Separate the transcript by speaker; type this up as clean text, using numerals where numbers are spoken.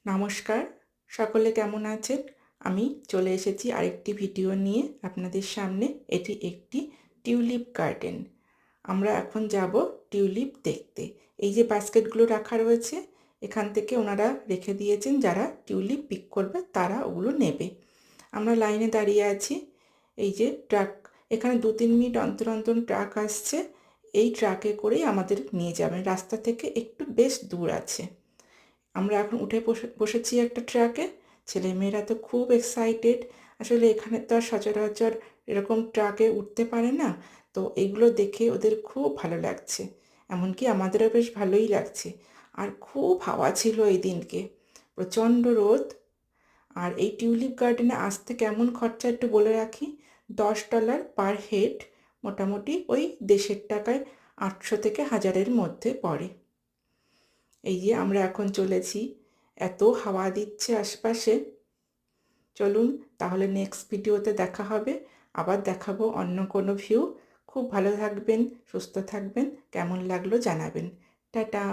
Speaker 1: নমস্কার, সকলে কেমন আছেন? আমি চলে এসেছি আরেকটি ভিডিও নিয়ে আপনাদের সামনে। এটি একটি টিউলিপ গার্ডেন। আমরা এখন যাব টিউলিপ দেখতে। এই যে বাস্কেটগুলো রাখা রয়েছে, এখান থেকে ওনারা রেখে দিয়েছেন, যারা টিউলিপ পিক করবে তারা ওগুলো নেবে। আমরা লাইনে দাঁড়িয়ে আছি। এই যে ট্রাক, এখানে 2-3 মিনিট অন্তর অন্তর ট্রাক আসছে। এই ট্রাকে করেই আমাদের নিয়ে যাবেন। রাস্তা থেকে একটু বেশ দূর আছে। আমরা এখন উঠে বসেছি একটা ট্রাকে। ছেলেমেয়েরা তো খুব এক্সাইটেড। আসলে এখানে তো আর সচরাচর এরকম ট্রাকে উঠতে পারে না, তো এগুলো দেখে ওদের খুব ভালো লাগছে। এমনকি আমাদেরও বেশ ভালোই লাগছে। আর খুব হাওয়া ছিল এই দিনকে, প্রচণ্ড রোদ। আর এই টিউলিপ গার্ডেনে আসতে কেমন খরচা একটু বলে রাখি। $10 পার হেড, মোটামুটি ওই দেশের টাকায় 800 থেকে 1000-এর মধ্যে পড়ে। এই যে আমরা এখন চলেছি, এত হাওয়া দিচ্ছে আশপাশে। চলুন তাহলে নেক্সট ভিডিওতে দেখা হবে। আবার দেখাবো অন্য কোনো ভিউ। খুব ভালো থাকবেন, সুস্থ থাকবেন। কেমন লাগলো জানাবেন। টাটা।